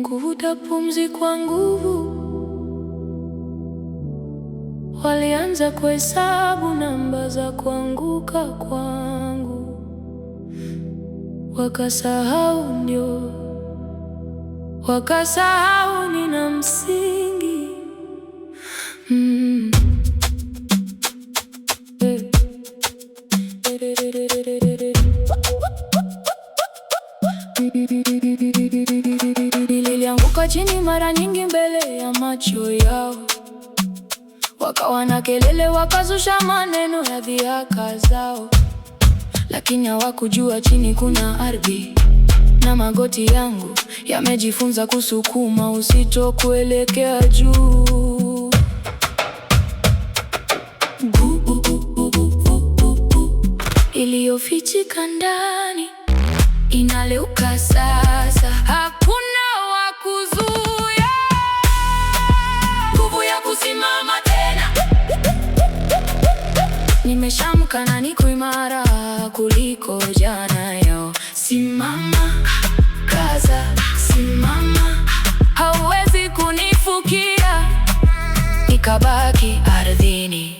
Kuvuta pumzi kwa nguvu, walianza kuhesabu namba za kuanguka kwangu, wakasahau nina msingi. Nilianguka chini mara nyingi mbele ya macho yao, wakawa na kelele, wakazusha maneno ya dhihaka zao, lakini hawakujua chini kuna ardhi, na magoti yangu yamejifunza kusukuma uzito kuelekea juu. Iliyofichika ndani inaleuka sasa, hakuna wa kuzuia. Nguvu ya kusimama tena. Nimeshamka na niko imara kuliko jana yao. Simama, kaza, simama. Hauwezi kunifukia nikabaki ardhini.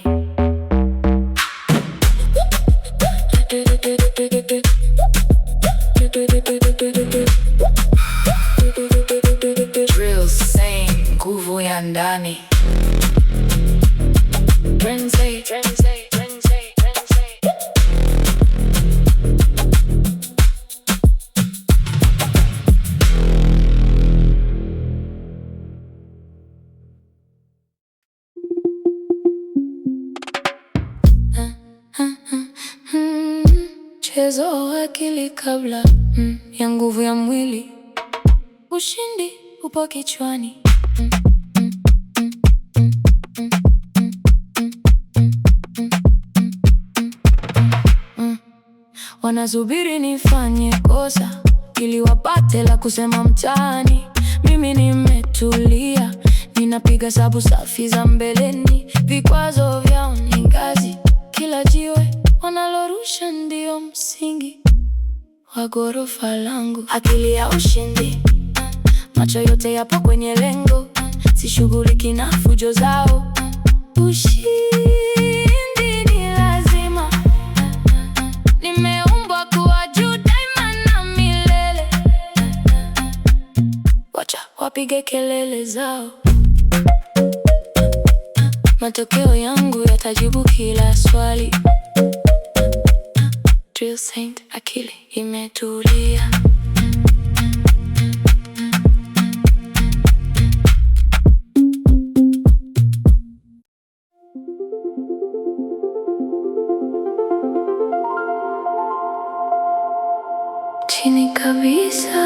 Drills saying nguvu ya ndani. Renze. Mchezo wa akili kabla ya nguvu ya mwili. Ushindi upo kichwani. Wanasubiri nifanye kosa ili wapate la kusema mtaani. Mimi nimetulia, ninapiga hesabu safi za mbeleni. Vikwazo vyao ni ngazi, kila jiwe wanalorusha ndio msingi wa ghorofa langu. Akili ya ushindi, macho yote yapo kwenye lengo, sishughuliki na fujo zao. Ushindi ni lazima, nimeumbwa kuwa juu daima na milele. Wacha wapige kelele zao, matokeo yangu yatajibu kila swali. Drill Saint, akili imetulia. Chini kabisa,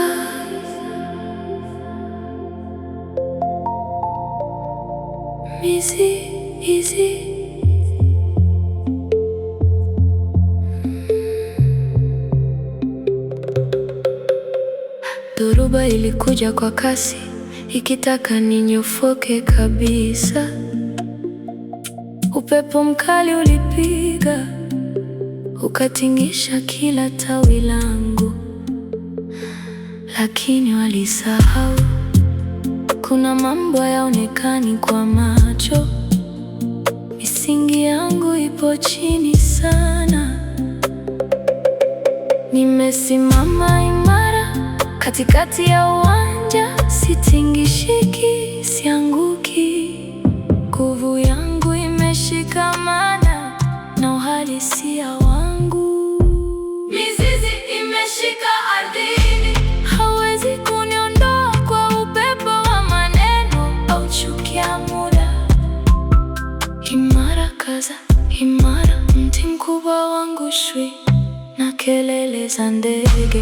easy. Dhoruba ilikuja kwa kasi, ikitaka ninyofoke kabisa. Upepo mkali ulipiga, ukatingisha kila tawi langu, lakini walisahau kuna mambo hayaonekani kwa macho. Misingi yangu ipo chini sana. Nimesimama imara katikati ya uwanja, sitingishiki, sianguki. Nguvu yangu imeshikamana na uhalisia wangu. Mizizi imeshika ardhini, hawezi kuniondoa kwa upepo wa maneno au chuki ya muda. Imara, kaza, imara, mti mkubwa wangu shwi na kelele za ndege.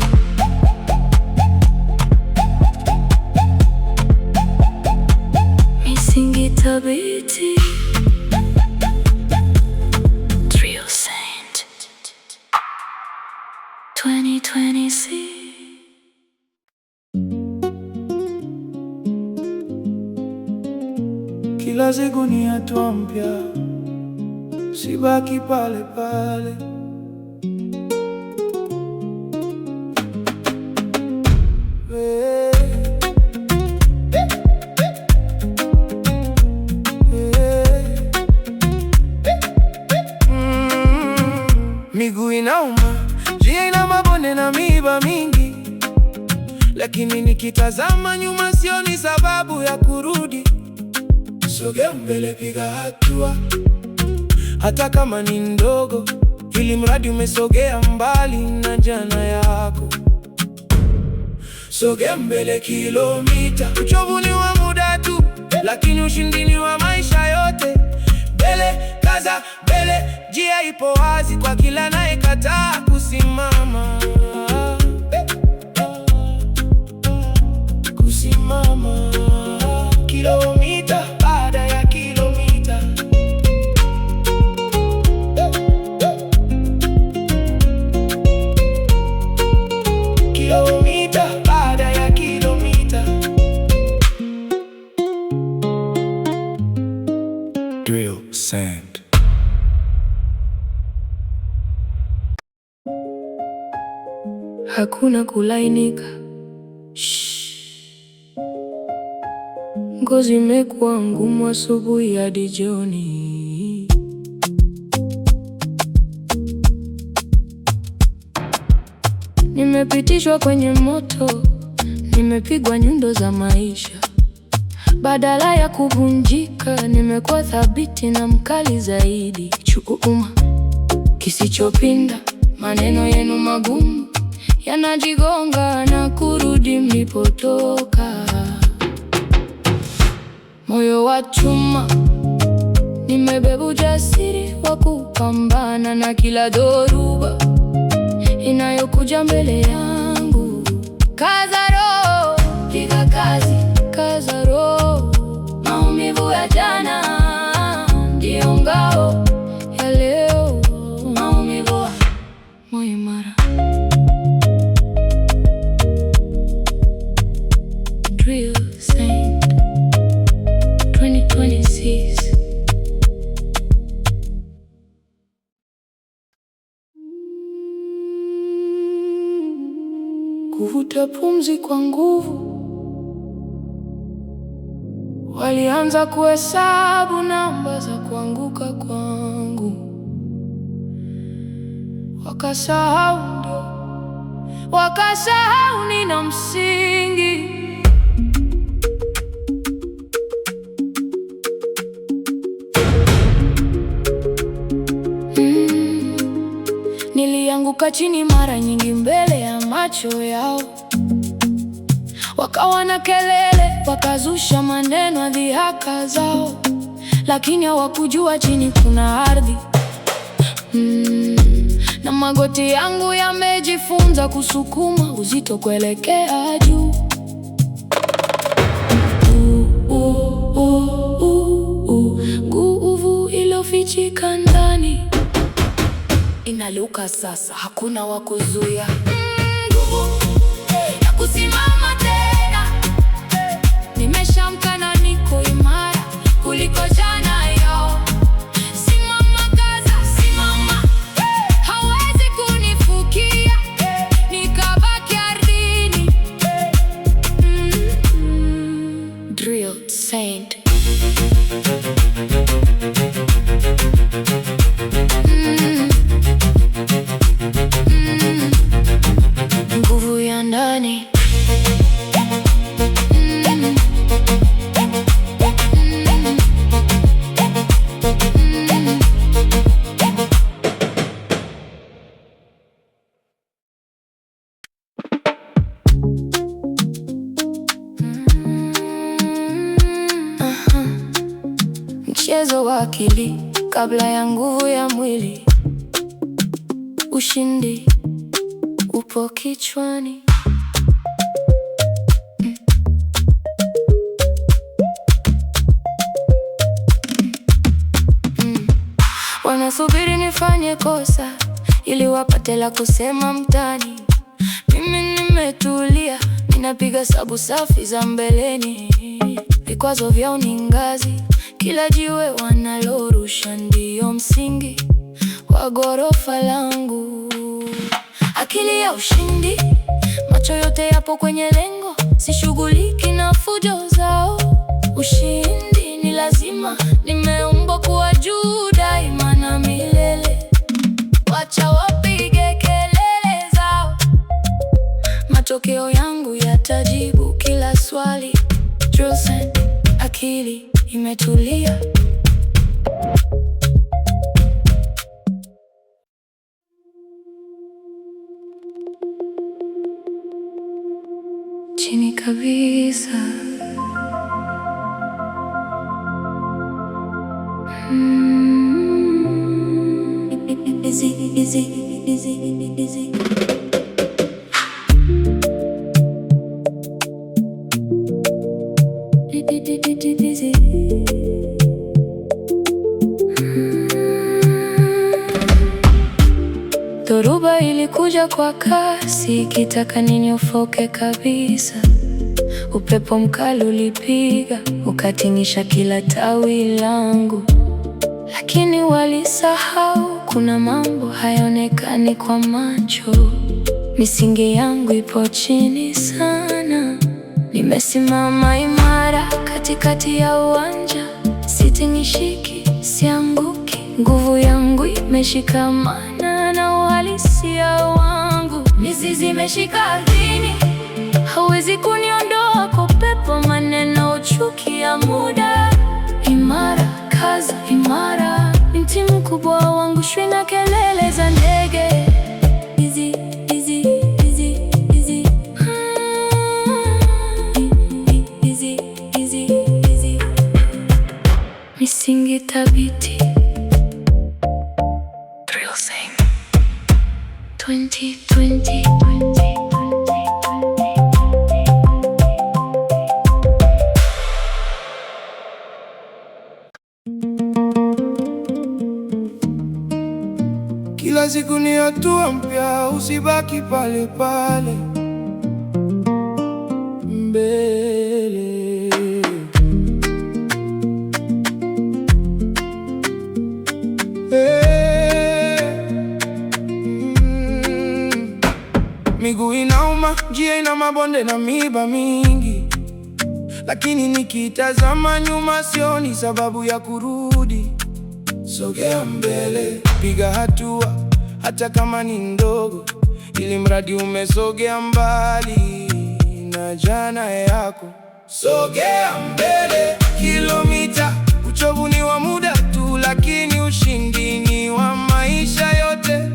Misingi thabiti. Drill Saint 2026. Kila siku ni hatua mpya, sibaki pale pale. Hey. lakini nikitazama nyuma sioni sababu ya kurudi. Sogea mbele, piga hatua, hata kama ni ndogo, ili mradi umesogea mbali na jana yako. Sogea mbele kilomita, uchovu ni wa muda tu, lakini ushindi ni wa maisha yote. Mbele, kaza mbele, njia ipo wazi kwa kila anayekataa kusimama. Kusimama, kilomita baada ya kilomita. Kilomita baada ya kilomita. Drill Sand. Hakuna kulainika, ngozi imekuwa ngumu asubuhi hadi jioni. Nimepitishwa kwenye moto, nimepigwa nyundo za maisha. Badala ya kuvunjika, nimekuwa thabiti na mkali zaidi. Chuma kisichopinda, maneno yenu magumu yanajigonga na kurudi mlipotoka. Moyo wa chuma, nimebeba ujasiri wa kupambana na kila dhoruba inayokuja mbele yangu. Kaza roho, piga kazi, kaza roho. Maumivu ya jana ndiyo ngao ya leo. Maumivu, moyo imara. Drill Sand 2026. Kuvuta pumzi kwa nguvu, walianza kuhesabu namba za kuanguka kwangu. Wakasahau nina msingi. Nilianguka chini mara nyingi mbele ya macho yao. Wakawa na kelele, wakazusha maneno dhihaka zao, lakini hawakujua chini kuna ardhi. Na magoti yangu yamejifunza kusukuma uzito kuelekea juu. Nguvu iliyofichika ndani inaluka sasa, hakuna wa kuzuia. Nguvu ya kusimama tena. Nimeshamka na niko imara kuliko jana yao. Simama, kaza, simama. Hawezi kunifukia, nikabaki ardhini. Drill Sand. Nguvu ya ndani. Mchezo wa akili kabla ya nguvu ya mwili. Ushindi upo kichwani. Wanasubiri nifanye kosa ili wapate la kusema mtaani. Mimi nimetulia, ninapiga hesabu safi za mbeleni. Vikwazo vyao ni ngazi, kila jiwe wanalorusha ndiyo msingi wa ghorofa langu. Akili ya ushindi, macho yote yapo kwenye lengo, sishughuliki na fujo zao. Ushindi ni lazima, nimeumbwa kuwa juu daima na milele. Wacha wapige kelele zao, matokeo yangu nitajibu kila swali. Drill Send, akili imetulia. Chini kabisa. Easy. Dhoruba ilikuja kwa kasi, ikitaka ninyofoke kabisa. Upepo mkali ulipiga, ukatingisha kila tawi langu. Lakini walisahau, kuna mambo hayaonekani kwa macho. Misingi yangu ipo chini sana. Nimesimama imara katikati ya uwanja, sitingishiki, sianguki. Nguvu yangu imeshikamana na uhalisia wangu. Mizizi imeshika ardhini, hauwezi kuniondoa kwa upepo. Maneno, chuki ya muda. Imara, kaza imara, mti mkubwa wangu, shwi na kelele za ndege. Easy. Misingi thabiti. Drill Send 2020. Kila siku ni hatua mpya, usibaki pale pale. Mbele. Miguu inauma, njia ina mabonde na miiba mingi, lakini nikitazama nyuma sioni sababu ya kurudi. Sogea mbele, piga hatua hata kama ni ndogo, ili mradi umesogea mbali na jana yako. Sogea mbele, kilomita. Uchovu ni wa muda tu, lakini ushindi ni wa maisha yote.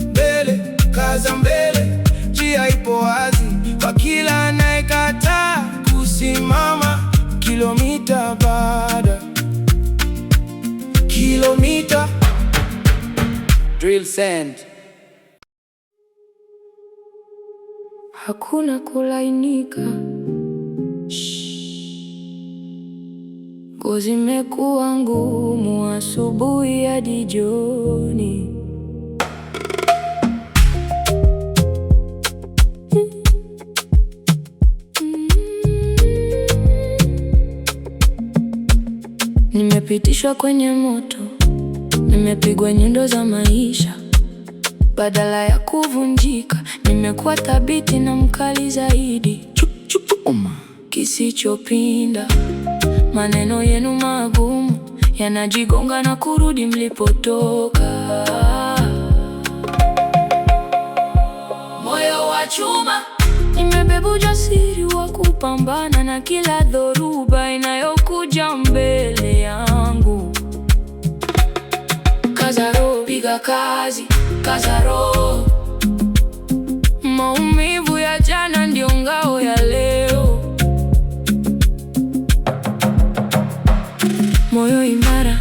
Mbele, kaza mbele, njia ipo wazi kwa kila anayekataa kusimama. Kilomita baada kilomita. Drill Send. Hakuna kulainika. Ngozi imekuwa ngumu asubuhi hadi jioni. Nimepitishwa kwenye moto, nimepigwa nyundo za maisha. Badala ya kuvunjika, nimekuwa thabiti na mkali zaidi. Kisichopinda. Maneno yenu magumu yanajigonga na kurudi mlipotoka. Moyo wa chuma, nimebeba ujasiri wa kupambana na kila dhoruba inayokuja mbele yangu. Kaza roho, piga kazi, kaza roho. Maumivu ya jana ndio ngao ya leo. Moyo imara.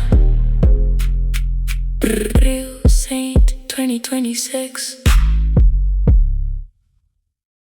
Drill Send 2026.